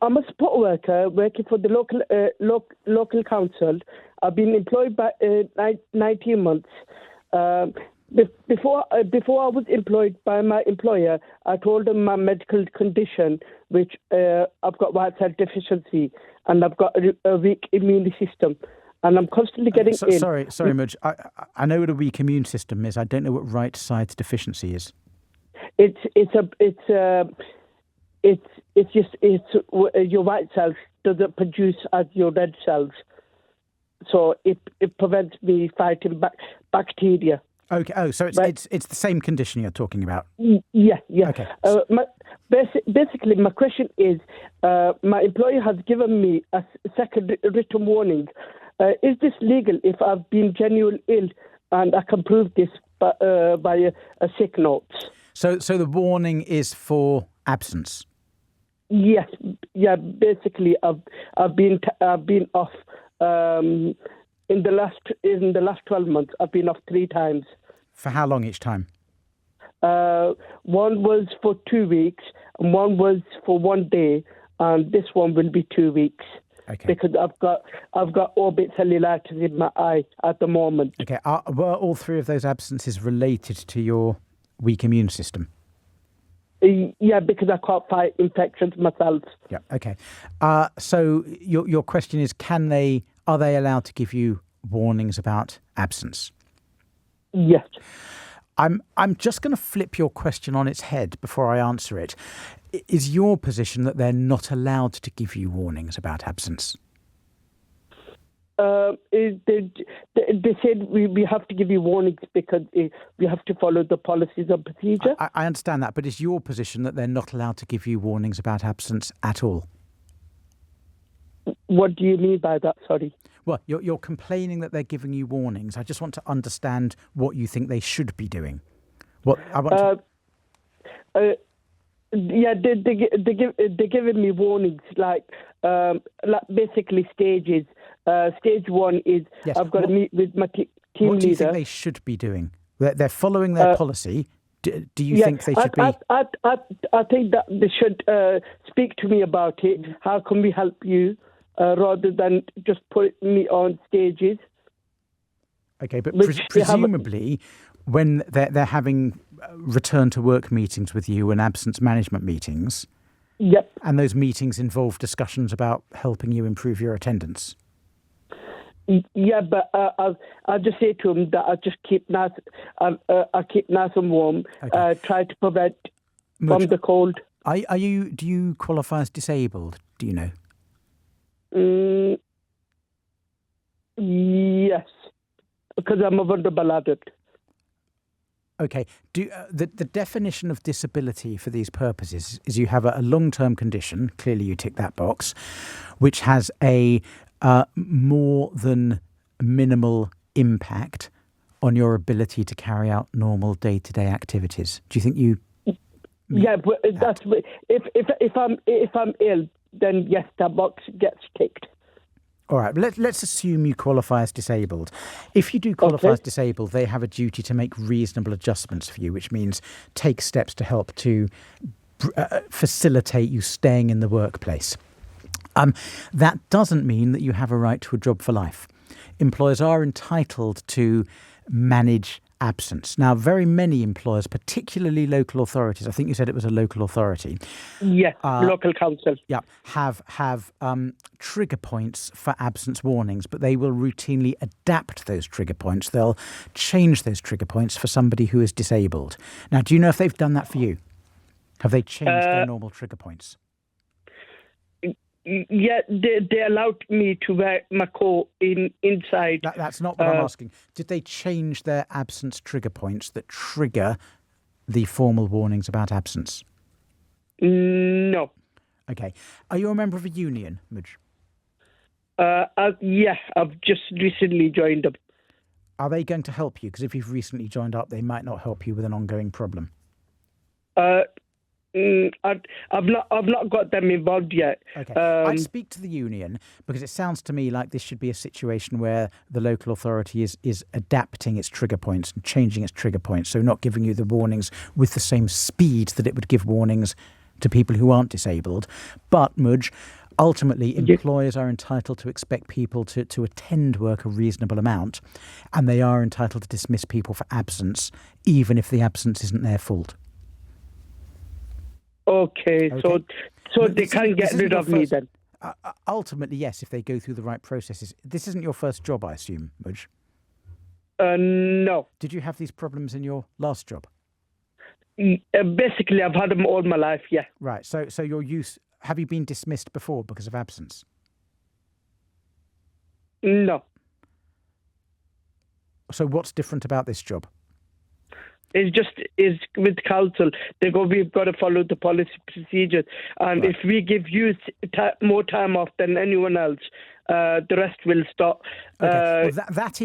I'm a support worker working for the local council. I've been employed by 19 months. Before I was employed by my employer, I told them my medical condition, which I've got white cell deficiency, and I've got a weak immune system, and I'm constantly getting ill. Sorry, Mudge. I know what a weak immune system is. I don't know what right side deficiency is. It's your white cells doesn't produce as your red cells, so it prevents me fighting bacteria. Okay. Oh, so it's the same condition you're talking about. Yeah. Okay. Basically, my question is, my employer has given me a second written warning. Is this legal if I've been genuinely ill and I can prove this by a sick note? So the warning is for absence. Yes. Yeah. Basically, I've been off. In the last 12 months, I've been off 3 times. For how long each time? One was for 2 weeks, and one was for 1 day, and this one will be 2 weeks. Okay. Because I've got orbit cellulitis in my eye at the moment. Okay. Were all 3 of those absences related to your weak immune system? Yeah, because I can't fight infections myself. Yeah. Okay. So your question is, are they allowed to give you warnings about absence? Yes. I'm just going to flip your question on its head before I answer it. Is your position that they're not allowed to give you warnings about absence? They said we have to give you warnings because we have to follow the policies and procedure. I understand that, but is your position that they're not allowed to give you warnings about absence at all? What do you mean by that? Sorry. Well, you're complaining that they're giving you warnings. I just want to understand what you think they should be doing. Yeah, they're giving me warnings like basically stages. Stage 1 is I've got to meet with my team leader. What do you think they should be doing? They're following their policy. Do you think they should be? I think that they should speak to me about it. How can we help you? Rather than just put me on stages. Okay, but presumably when they're having return to work meetings with you and absence management meetings, yep, and those meetings involve discussions about helping you improve your attendance. Yeah, but I'll just say to them that I just keep nice. I keep nice and warm. Okay. Try to prevent from the cold. Do you qualify as disabled? Do you know? Yes, because I'm a vulnerable adult. Okay. The definition of disability for these purposes is you have a long-term condition, clearly you tick that box, which has a more than minimal impact on your ability to carry out normal day-to-day activities. Do you think you? Yeah, but that's if I'm ill, then yes, that box gets ticked. All right, let's assume you qualify as disabled. If you do qualify as disabled, they have a duty to make reasonable adjustments for you, which means take steps to help to facilitate you staying in the workplace. That doesn't mean that you have a right to a job for life. Employers are entitled to manage absence. Now, very many employers, particularly local authorities, I think you said it was a local authority. Yeah, local council. Yeah, have trigger points for absence warnings, but they will routinely adapt those trigger points. They'll change those trigger points for somebody who is disabled. Now, do you know if they've done that for you? Have they changed their normal trigger points? Yeah, they allowed me to wear my coat inside. That's not what I'm asking. Did they change their absence trigger points that trigger the formal warnings about absence? No. Okay. Are you a member of a union, Mudge? Yeah, I've just recently joined up. Are they going to help you? Because if you've recently joined up, they might not help you with an ongoing problem. I've not got them involved yet. Okay. I'd speak to the union because it sounds to me like this should be a situation where the local authority is adapting its trigger points and changing its trigger points, so not giving you the warnings with the same speed that it would give warnings to people who aren't disabled. But, Mudge, ultimately, employers are entitled to expect people to attend work a reasonable amount, and they are entitled to dismiss people for absence, even if the absence isn't their fault. Okay. So they can't get rid of me then? Ultimately, yes, if they go through the right processes. This isn't your first job, I assume, Mudge? No. Did you have these problems in your last job? Basically, I've had them all my life, yeah. Right. So have you been dismissed before because of absence? No. So what's different about this job? It's with council. We've got to follow the policy procedures. And if we give you more time off than anyone else, the rest will stop. Okay. Well, that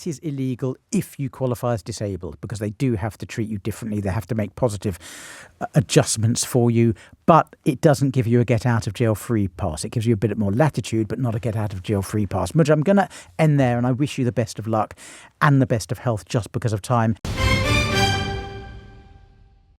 is illegal if you qualify as disabled, because they do have to treat you differently. They have to make positive adjustments for you, but it doesn't give you a get out of jail free pass. It gives you a bit more latitude, but not a get out of jail free pass. Mudge, I'm going to end there, and I wish you the best of luck and the best of health just because of time.